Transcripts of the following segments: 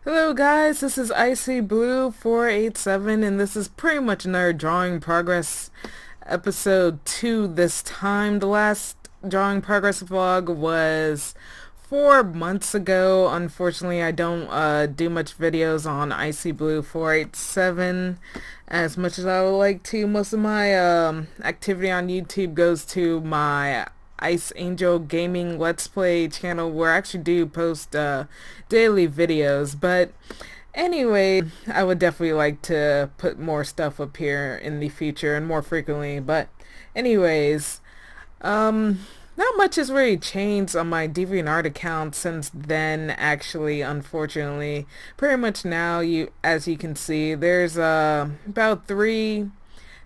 Hello guys, this is Icy Blue 487 and this is pretty much another drawing progress episode 2 this time. The last drawing progress vlog was 4 months ago. Unfortunately, I don't do much videos on Icy Blue 487 as much as I would like to. Most of my activity on YouTube goes to my Ice Angel Gaming Let's Play channel, where I actually do post daily videos. But anyway, I would definitely like to put more stuff up here in the future and more frequently. But anyways, not much has really changed on my Deviantart account since then, actually, unfortunately. Pretty much now, as you can see, there's about 3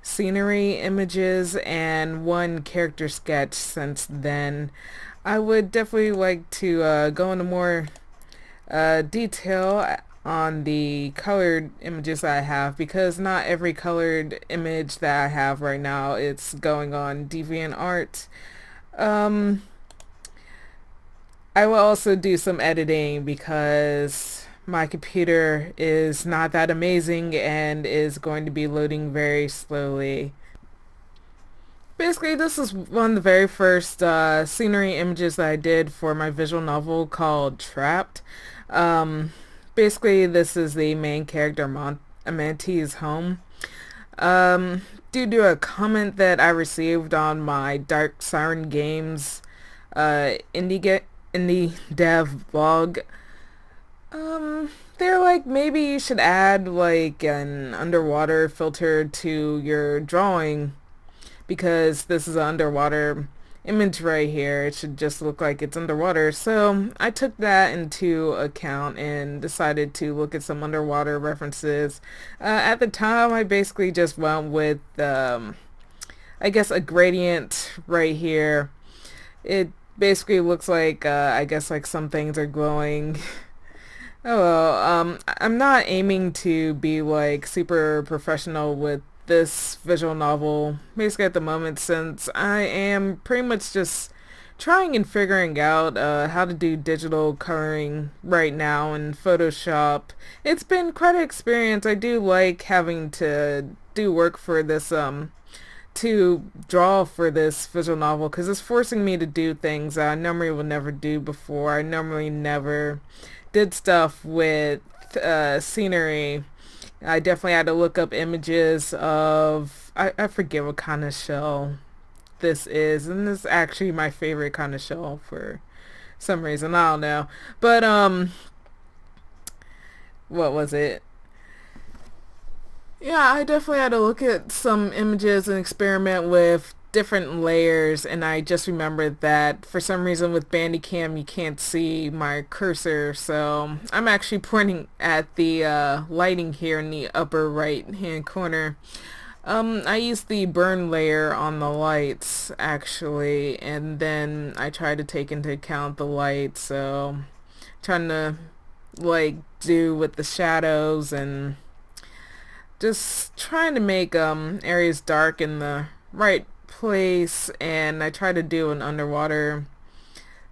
scenery images and 1 character sketch since then. I would definitely like to go into more detail on the colored images that I have, because not every colored image that I have right now it's going on Deviantart. Um, I will also do some editing because my computer is not that amazing and is going to be loading very slowly. Basically, this is one of the very first scenery images that I did for my visual novel called Trapped. Um, Basically, this is the main character, Amante's home. Due to a comment that I received on my Dark Siren Games indie dev blog, they're like, maybe you should add like an underwater filter to your drawing, because this is an underwater image right here. It should just look like it's underwater. So I took that into account and decided to look at some underwater references. At the time, I basically just went with, I guess, a gradient right here. It basically looks like, I guess, like some things are glowing. Oh well, I'm not aiming to be like super professional with this visual novel basically at the moment, since I am pretty much just trying and figuring out how to do digital coloring right now in Photoshop. It's been quite an experience. I do like having to do work for this to draw for this visual novel, because it's forcing me to do things that I normally would never do before. I normally never did stuff with scenery. I definitely had to look up images of, I forget what kind of shell this is, and this is actually my favorite kind of shell for some reason. I don't know. But what was it? Yeah, I definitely had to look at some images and experiment with different layers, and I just remembered that for some reason with Bandicam you can't see my cursor, so I'm actually pointing at the lighting here in the upper right hand corner. I used the burn layer on the lights actually, and then I tried to take into account the light, so trying to like do with the shadows and just trying to make areas dark in the right place. And I try to do an underwater,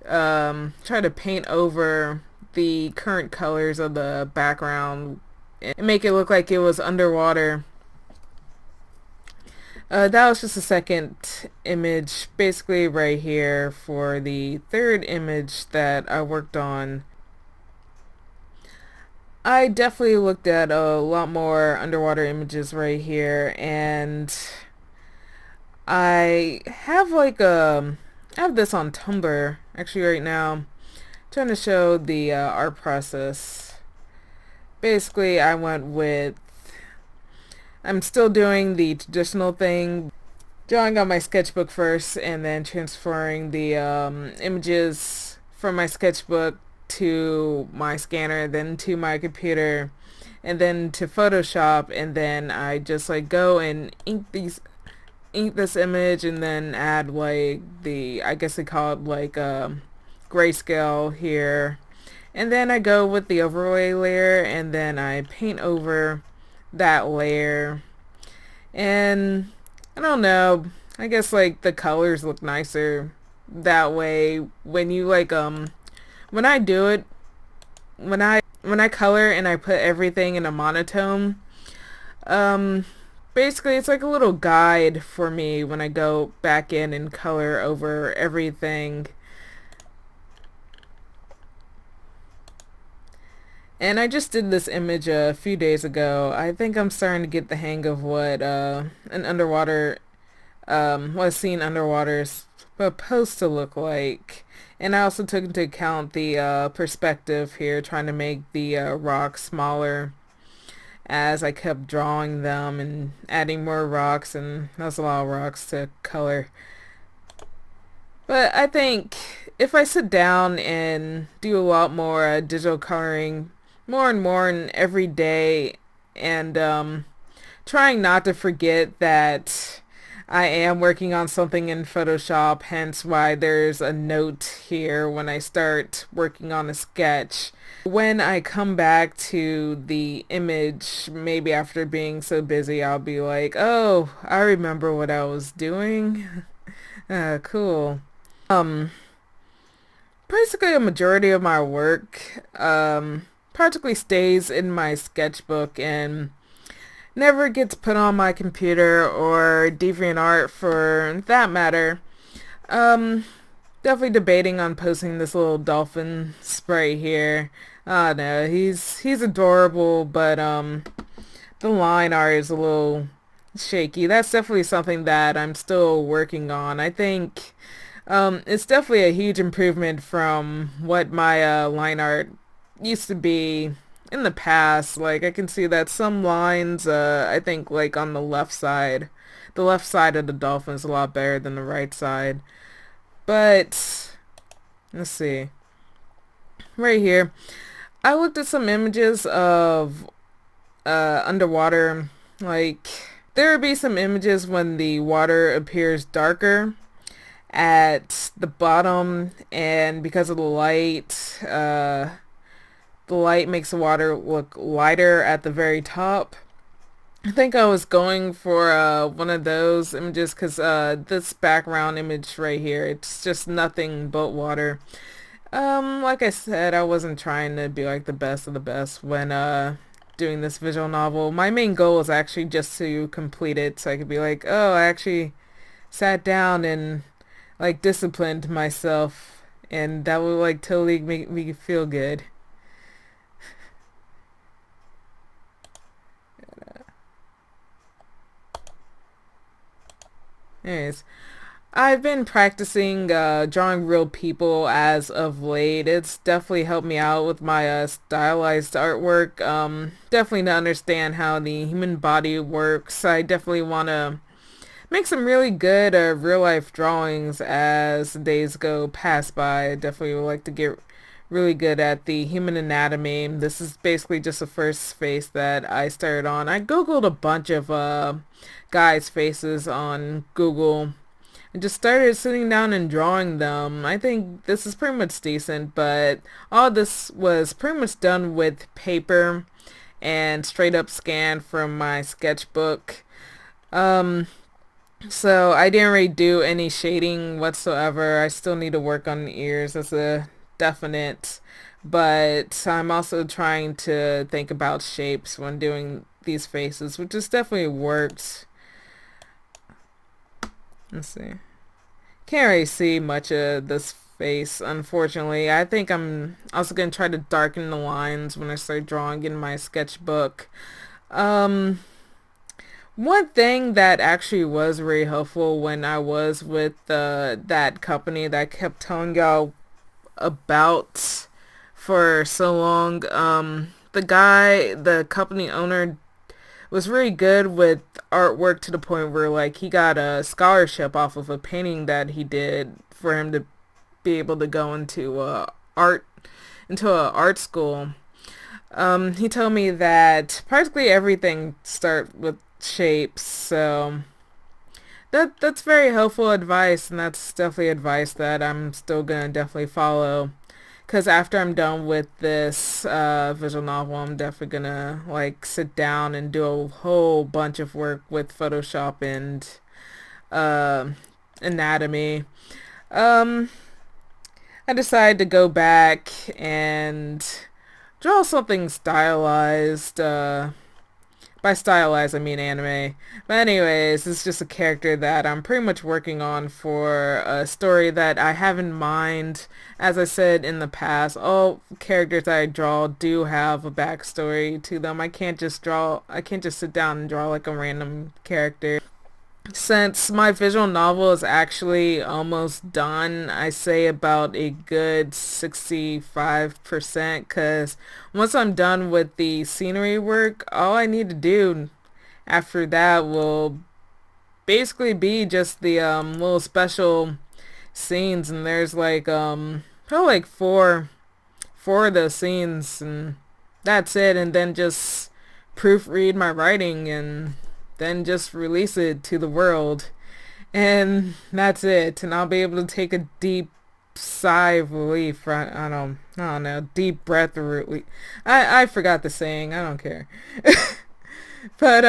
try to paint over the current colors of the background and make it look like it was underwater. That was just a second image, basically right here, for the third image that I worked on. I definitely looked at a lot more underwater images right here, and I have like I have this on Tumblr actually right now, trying to show the art process. Basically, I'm still doing the traditional thing, drawing on my sketchbook first and then transferring the images from my sketchbook to my scanner, then to my computer, and then to Photoshop, and then I just like go and ink this image and then add like the, I guess they call it like grayscale here, and then I go with the overlay layer and then I paint over that layer. And I don't know, I guess like the colors look nicer that way when you like when I do it, when I when I color and I put everything in a monotone, um, basically it's like a little guide for me when I go back in and color over everything. And I just did this image a few days ago. I think I'm starting to get the hang of what an underwater, what a scene underwater is supposed to look like. And I also took into account the perspective here, trying to make the rocks smaller as I kept drawing them and adding more rocks, and that's a lot of rocks to color. But I think if I sit down and do a lot more digital coloring, more and more and every day, and trying not to forget that I am working on something in Photoshop, hence why there's a note here when I start working on a sketch. When I come back to the image, maybe after being so busy, I'll be like, oh, I remember what I was doing. Cool. Um, Basically a majority of my work practically stays in my sketchbook and never gets put on my computer or Deviantart for that matter. Um, Definitely debating on posting this little dolphin spray here. No, he's adorable, but the line art is a little shaky. That's definitely something that I'm still working on. I think it's definitely a huge improvement from what my line art used to be in the past. Like I can see that some lines, I think like on the left side of the dolphin is a lot better than the right side. But let's see, right here, I looked at some images of underwater. Like there would be some images when the water appears darker at the bottom, and because of the light makes the water look lighter at the very top. I think I was going for one of those images because this background image right here, it's just nothing but water. Like I said, I wasn't trying to be like the best of the best when doing this visual novel. My main goal was actually just to complete it so I could be like, oh, I actually sat down and like disciplined myself, and that would like totally make me feel good. Anyways, I've been practicing drawing real people as of late. It's definitely helped me out with my stylized artwork. Definitely to understand how the human body works. I definitely want to make some really good real life drawings as the days go past by. I definitely would like to get really good at the human anatomy. This is basically just the first face that I started on. I googled a bunch of guys' faces on Google and just started sitting down and drawing them. I think this is pretty much decent, but all this was pretty much done with paper and straight up scanned from my sketchbook. Um, so I didn't really do any shading whatsoever. I still need to work on the ears. That's a definite. But I'm also trying to think about shapes when doing these faces, which has definitely worked. Let's see. Can't really see much of this face, unfortunately. I think I'm also going to try to darken the lines when I start drawing in my sketchbook. Um, One thing that actually was very helpful when I was with that company that I kept telling y'all about for so long, the company owner was really good with artwork to the point where like he got a scholarship off of a painting that he did for him to be able to go into a art school. He told me that practically everything start with shapes, so that's very helpful advice, and that's definitely advice that I'm still gonna definitely follow. Because after I'm done with this visual novel, I'm definitely gonna like sit down and do a whole bunch of work with Photoshop and uh, anatomy. Um, I decided to go back and draw something stylized. By stylized, I mean anime. But anyways, it's just a character that I'm pretty much working on for a story that I have in mind. As I said in the past, all characters I draw do have a backstory to them. I can't just sit down and draw like a random character. Since my visual novel is actually almost done, I say about a good 65% because once I'm done with the scenery work, all I need to do after that will basically be just the little special scenes, and there's like probably like four of those scenes, and that's it, and then just proofread my writing and then just release it to the world, and that's it, and I'll be able to take a deep sigh of relief. I don't know, deep breath of relief. I forgot the saying. I don't care. But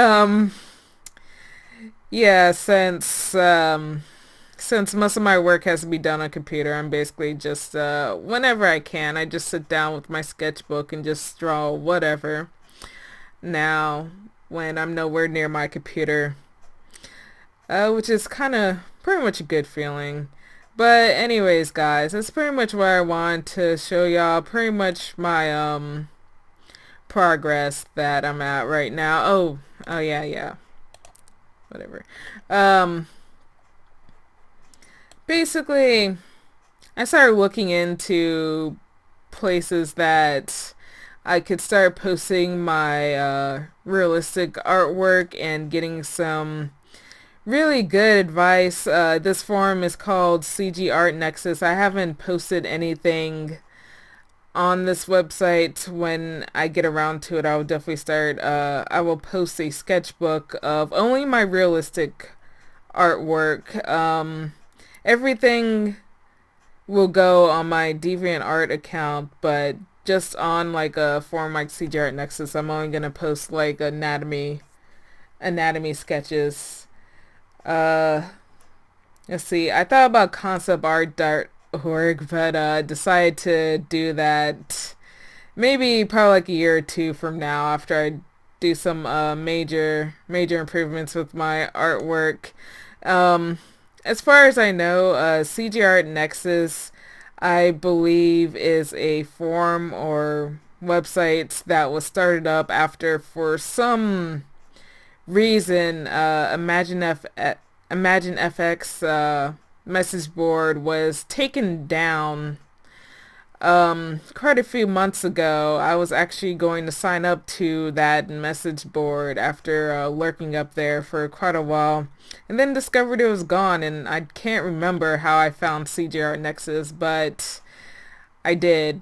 yeah, since most of my work has to be done on computer, I'm basically just whenever I can, I just sit down with my sketchbook and just draw whatever. Now, when I'm nowhere near my computer, which is kind of pretty much a good feeling. But anyways, guys, that's pretty much where I want to show y'all pretty much my progress that I'm at right now. Oh yeah, whatever. Um, Basically, I started looking into places that I could start posting my realistic artwork and getting some really good advice. This forum is called CG Art Nexus. I haven't posted anything on this website. When I get around to it, I will definitely start. I will post a sketchbook of only my realistic artwork. Everything will go on my Deviantart account, but just on like a forum like CG Art Nexus, I'm only gonna post like anatomy sketches. Uh, let's see. I thought about conceptart.org, but decided to do that maybe probably like a year or two from now after I do some major improvements with my artwork. Um, as far as I know, CG Art Nexus, I believe, is a forum or website that was started up after, for some reason, Imagine FX message board was taken down quite a few months ago. I was actually going to sign up to that message board after lurking up there for quite a while, and then discovered it was gone, and I can't remember how I found CG Art Nexus, but I did.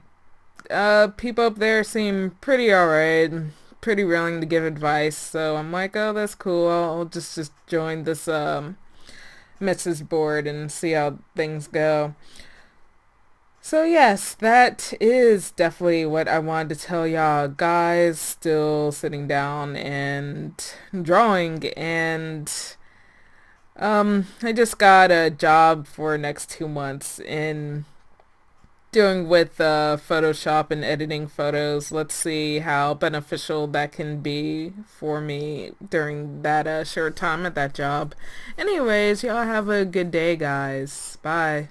People up there seem pretty alright, pretty willing to give advice, so I'm like, oh, that's cool. I'll just join this message board and see how things go. So yes, that is definitely what I wanted to tell y'all guys. Still sitting down and drawing, and I just got a job for next 2 months in doing with Photoshop and editing photos. Let's see how beneficial that can be for me during that short time at that job. Anyways, y'all have a good day, guys. Bye.